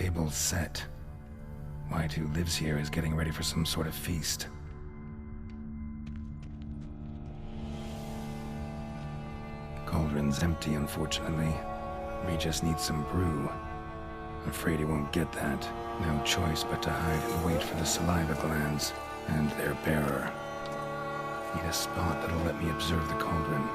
table's set. White, who lives here, is getting ready for some sort of feast. The cauldron's empty, unfortunately. Regis needs some brew. I'm afraid he won't get that. No choice but to hide and wait for the saliva glands and their bearer. Need a spot that'll let me observe the cauldron.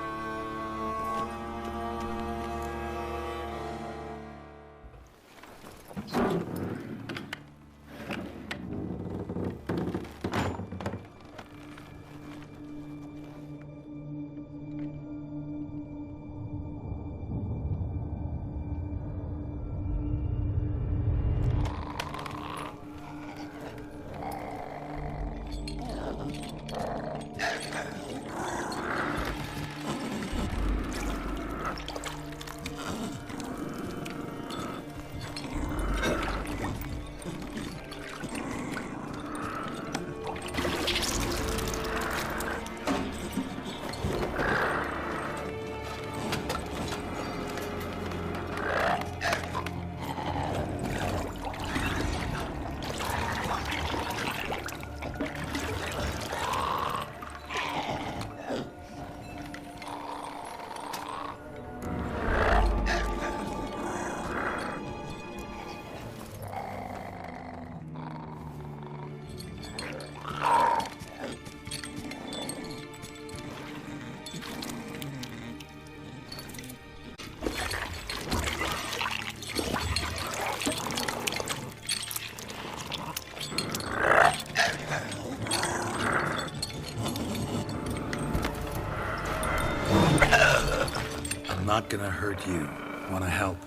I'm not gonna hurt you. Wanna help?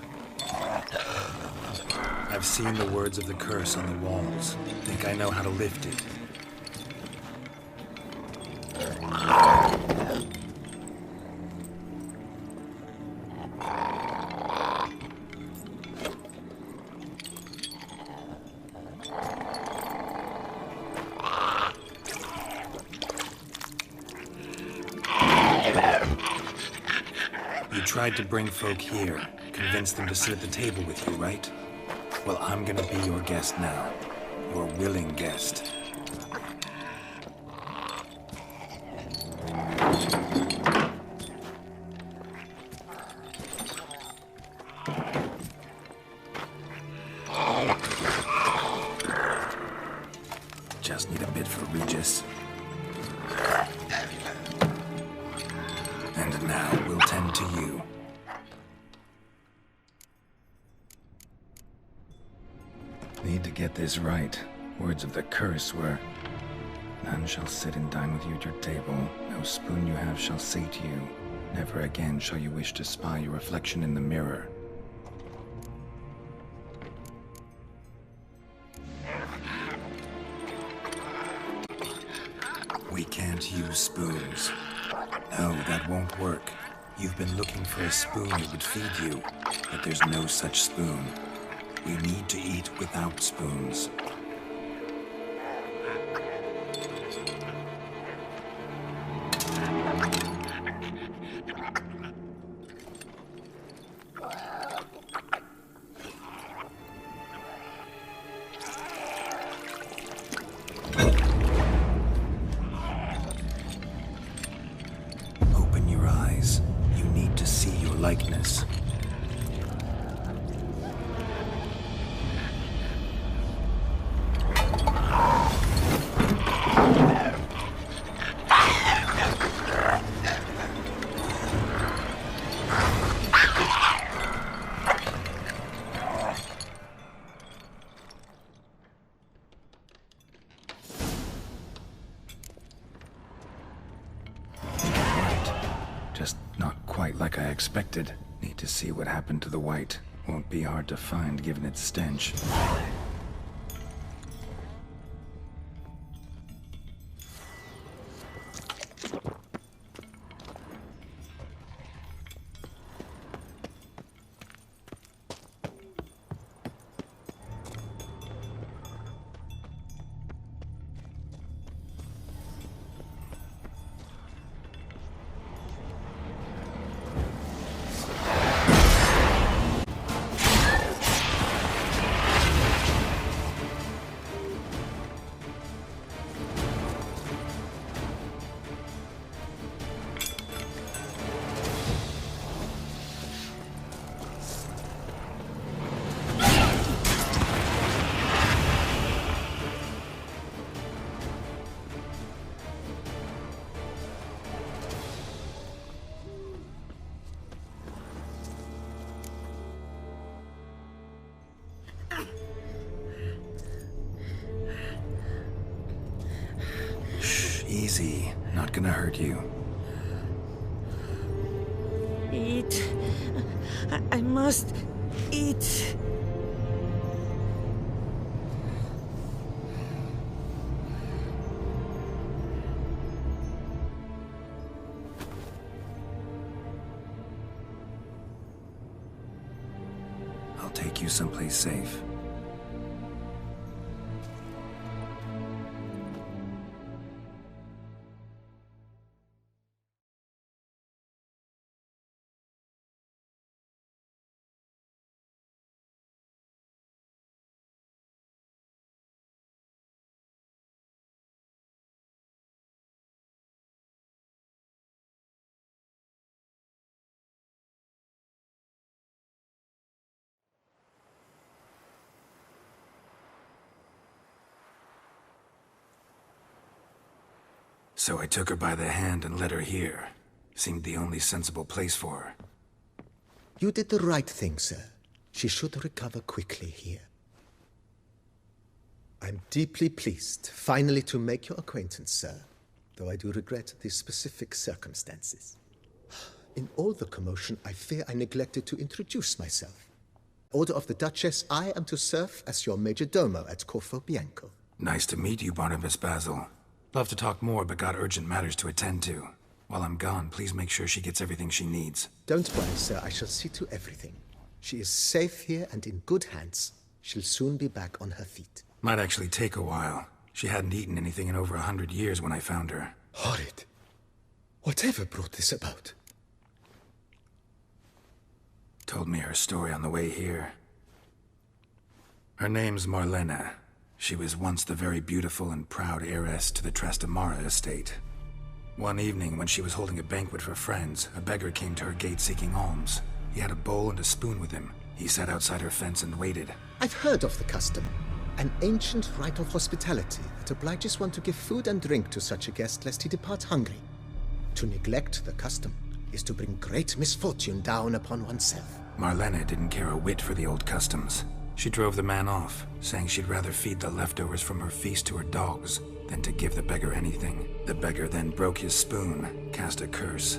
I've seen the words of the curse on the walls. Think I know how to lift it. You tried to bring folk here, convince them to sit at the table with you, right? Well, I'm gonna be your guest now. Your willing guest. Just need a bit for Regis. And now we'll tend to you. Need to get this right. Words of the curse were, "None shall sit and dine with you at your table. No spoon you have shall sate you. Never again shall you wish to spy your reflection in the mirror." We can't use spoons. No, that won't work. You've been looking for a spoon that would feed you, but there's no such spoon. We need to eat without spoons. Open your eyes. You need to see your likeness. Just not quite like I expected. Need to see what happened to the white. Won't be hard to find given its stench. Easy. Not gonna hurt you. Eat. I must eat. I'll take you someplace safe. So I took her by the hand and led her here. Seemed the only sensible place for her. You did the right thing, sir. She should recover quickly here. I'm deeply pleased, finally, to make your acquaintance, sir, though I do regret the specific circumstances. In all the commotion, I fear I neglected to introduce myself. Order of the Duchess, I am to serve as your major domo at Corfo Bianco. Nice to meet you, Barnabas Basil. Love to talk more, but got urgent matters to attend to. While I'm gone, please make sure she gets everything she needs. Don't worry, sir. I shall see to everything. She is safe here and in good hands. She'll soon be back on her feet. Might actually take a while. She hadn't eaten anything in over 100 years when I found her. Horrid. Whatever brought this about? Told me her story on the way here. Her name's Marlena. She was once the very beautiful and proud heiress to the Trastamara estate. One evening, when she was holding a banquet for friends, a beggar came to her gate seeking alms. He had a bowl and a spoon with him. He sat outside her fence and waited. I've heard of the custom. An ancient rite of hospitality that obliges one to give food and drink to such a guest lest he depart hungry. To neglect the custom is to bring great misfortune down upon oneself. Marlena didn't care a whit for the old customs. She drove the man off, saying she'd rather feed the leftovers from her feast to her dogs than to give the beggar anything. The beggar then broke his spoon, cast a curse.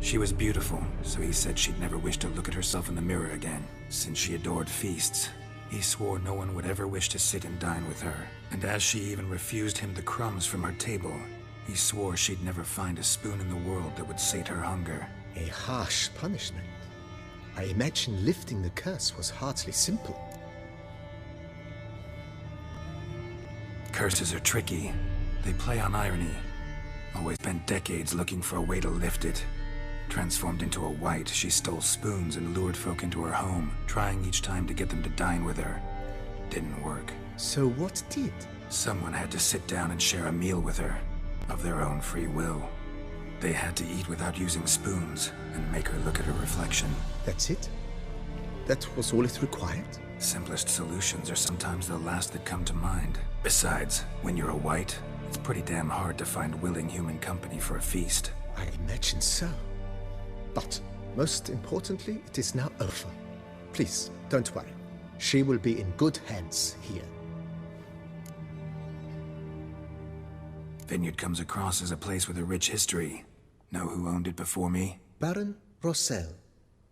She was beautiful, so he said she'd never wish to look at herself in the mirror again. Since she adored feasts, he swore no one would ever wish to sit and dine with her. And as she even refused him the crumbs from her table, he swore she'd never find a spoon in the world that would sate her hunger. A harsh punishment. I imagine lifting the curse was hardly simple. Curses are tricky. They play on irony. Always spent decades looking for a way to lift it. Transformed into a wight, she stole spoons and lured folk into her home, trying each time to get them to dine with her. Didn't work. So what did? Someone had to sit down and share a meal with her, of their own free will. They had to eat without using spoons, and make her look at her reflection. That's it? That was all it required? Simplest solutions are sometimes the last that come to mind. Besides, when you're a wight, it's pretty damn hard to find willing human company for a feast. I imagine so. But, most importantly, it is now over. Please, don't worry. She will be in good hands here. Vineyard comes across as a place with a rich history. Know who owned it before me? Baron Rossel,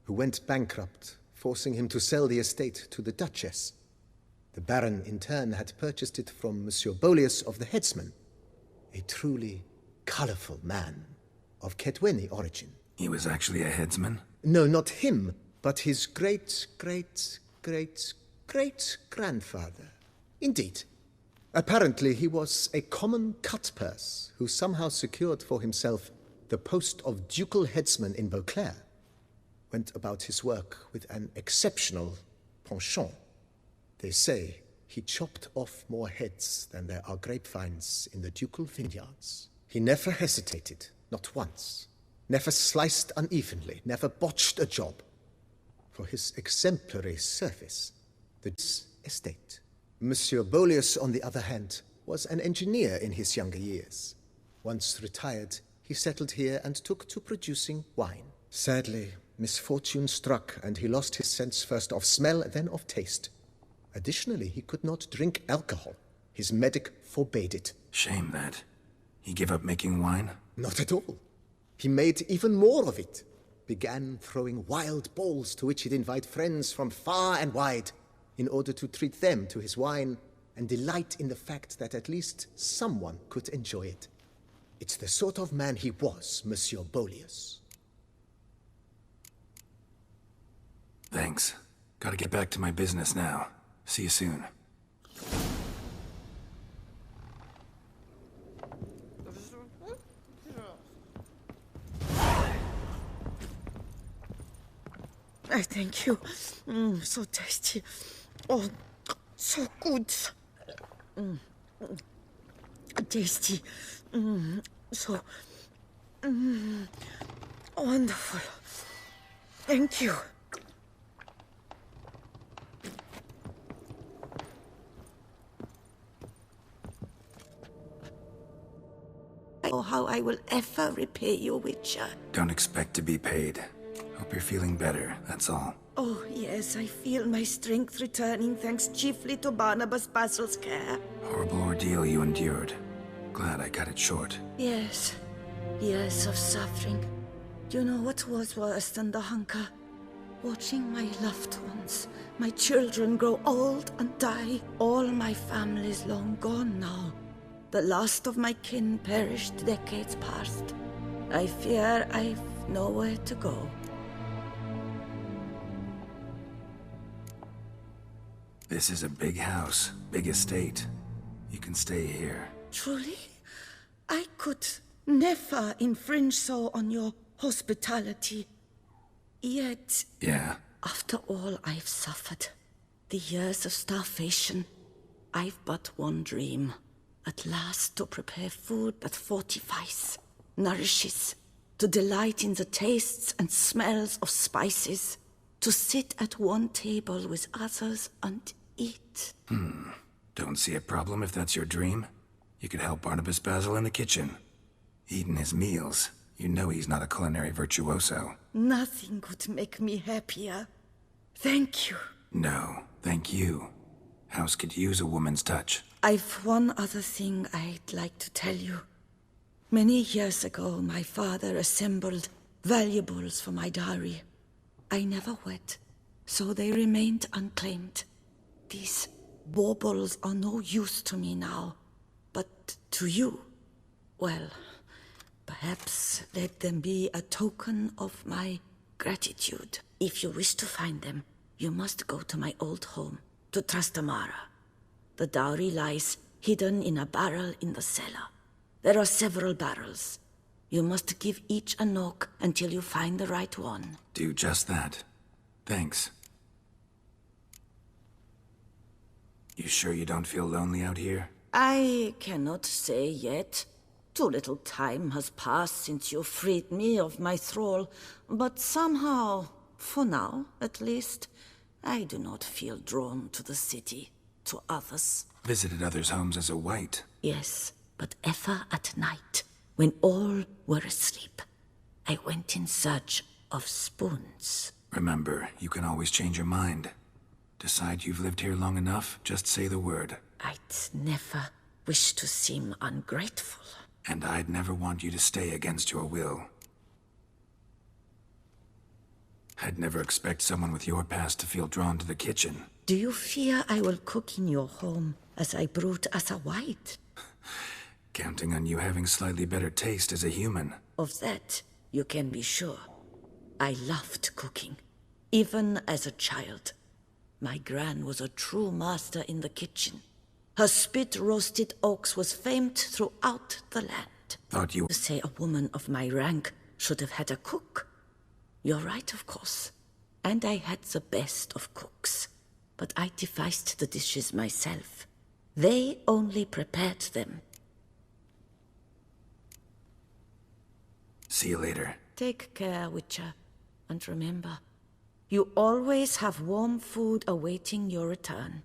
who went bankrupt, forcing him to sell the estate to the Duchess. The Baron, in turn, had purchased it from Monsieur Bolius of the Headsman, a truly colorful man of Ketweni origin. He was actually a headsman? No, not him, but his great-great-great-great-grandfather. Indeed. Apparently, he was a common cut-purse who somehow secured for himself the post of ducal headsman in Beauclair. Went about his work with an exceptional penchant. They say he chopped off more heads than there are grapevines in the ducal vineyards. He never hesitated, not once. Never sliced unevenly, never botched a job. For his exemplary service, the estate. Monsieur Bolius, on the other hand, was an engineer in his younger years. Once retired, he settled here and took to producing wine. Sadly, misfortune struck and he lost his sense first of smell, then of taste. Additionally, he could not drink alcohol. His medic forbade it. Shame that. He gave up making wine? Not at all. He made even more of it. Began throwing wild balls to which he'd invite friends from far and wide in order to treat them to his wine and delight in the fact that at least someone could enjoy it. It's the sort of man he was, Monsieur Bolius. Thanks. Gotta get back to my business now. See you soon. I thank you. So tasty. Oh, so good. Tasty. So wonderful. Thank you. Oh, how I will ever repay you, Witcher. Don't expect to be paid. Hope you're feeling better, that's all. Oh, yes, I feel my strength returning thanks chiefly to Barnabas Basil's care. Horrible ordeal you endured. Glad I cut it short. Yes, years of suffering. Do you know what was worse than the hunger? Watching my loved ones, my children grow old and die. All my family's long gone now. The last of my kin perished decades past. I fear I've nowhere to go. This is a big house, big estate. You can stay here. Truly? I could never infringe so on your hospitality. Yet, Yeah? after all I've suffered, the years of starvation, I've but one dream. At last to prepare food that fortifies, nourishes, to delight in the tastes and smells of spices, to sit at one table with others and eat. Don't see a problem if that's your dream. You could help Barnabas Basil in the kitchen. Eating his meals. You know he's not a culinary virtuoso. Nothing could make me happier. Thank you. No, thank you. House could use a woman's touch. I've one other thing I'd like to tell you. Many years ago, my father assembled valuables for my dowry. I never wed, so they remained unclaimed. These baubles are no use to me now, but to you, well, perhaps let them be a token of my gratitude. If you wish to find them, you must go to my old home, to Trastamara. The dowry lies hidden in a barrel in the cellar. There are several barrels. You must give each a knock until you find the right one. Do just that. Thanks. You sure you don't feel lonely out here? I cannot say yet. Too little time has passed since you freed me of my thrall, but somehow, for now at least, I do not feel drawn to the city, to others. Visited others' homes as a white. Yes, but ever at night, when all were asleep, I went in search of spoons. Remember, you can always change your mind. Decide you've lived here long enough, just say the word. I'd never wish to seem ungrateful. And I'd never want you to stay against your will. I'd never expect someone with your past to feel drawn to the kitchen. Do you fear I will cook in your home as I brewed as a white? Counting on you having slightly better taste as a human. Of that, you can be sure. I loved cooking, even as a child. My gran was a true master in the kitchen. Her spit-roasted oaks was famed throughout the land. Thought you... To say a woman of my rank should have had a cook. You're right, of course. And I had the best of cooks. But I devised the dishes myself. They only prepared them. See you later. Take care, Witcher. And remember, you always have warm food awaiting your return.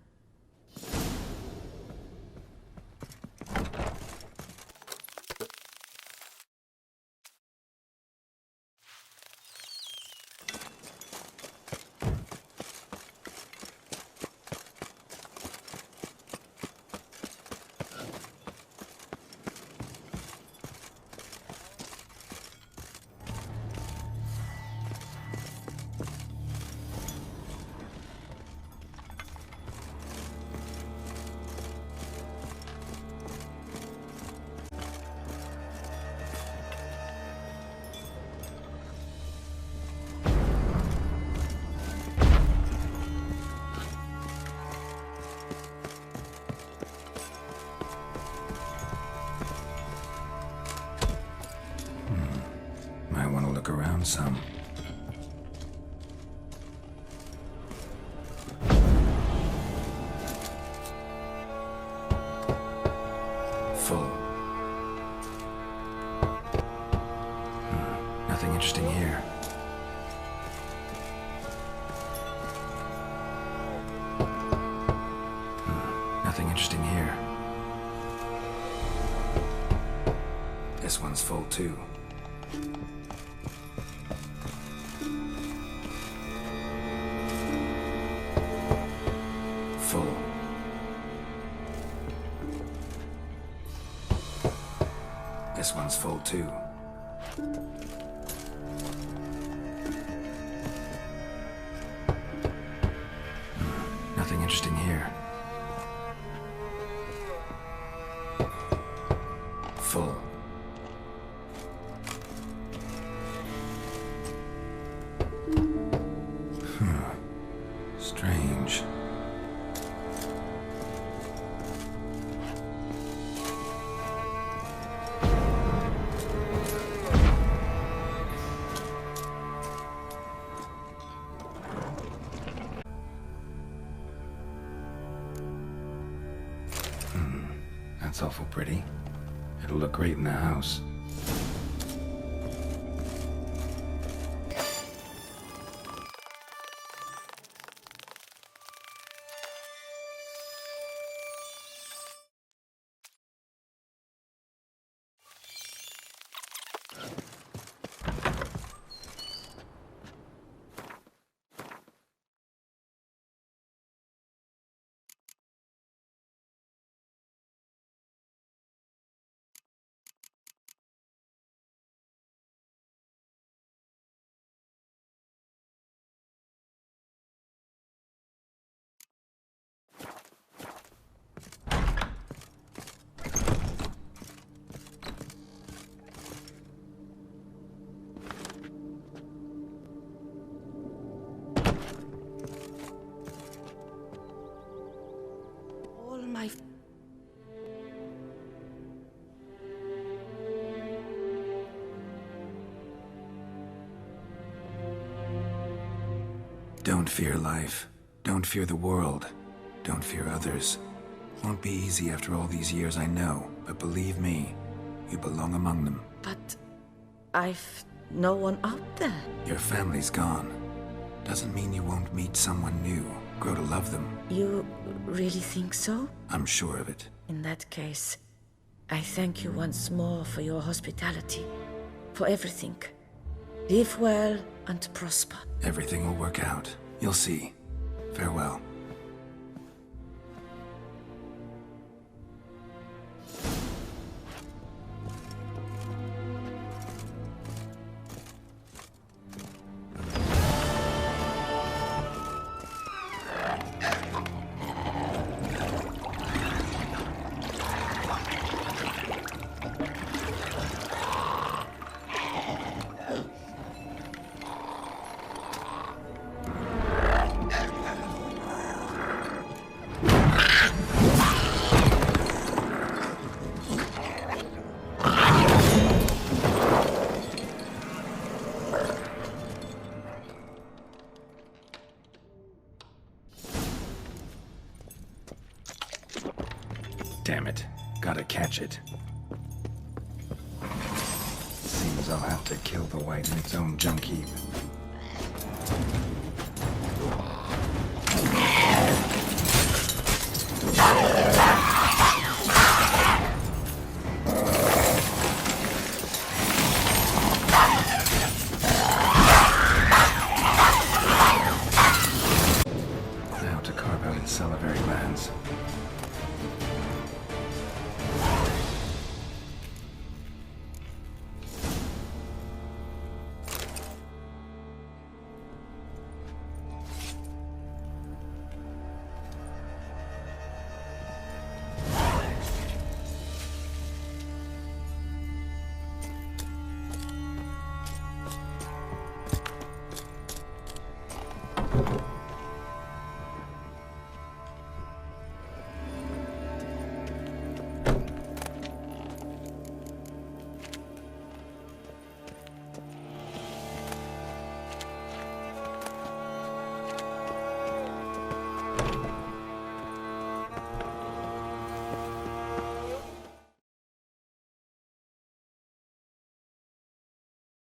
found some. Full. Nothing interesting here. Nothing interesting here. This one's full too. Full. This one's full too. Nothing interesting here. Full. Strange. That's awful pretty. It'll look great in the house. My Don't fear life. Don't fear the world. Don't fear others. Won't be easy after all these years, I know. But believe me, you belong among them. But I've no one out there. Your family's gone. Doesn't mean you won't meet someone new. Grow to love them. You really think so? I'm sure of it. In that case, I thank you once more for your hospitality, for everything. Live well and prosper. Everything will work out. You'll see. Farewell. Damn it. Gotta catch it. Seems I'll have to kill the white in its own junk heap. Now to carve out its salivary glands.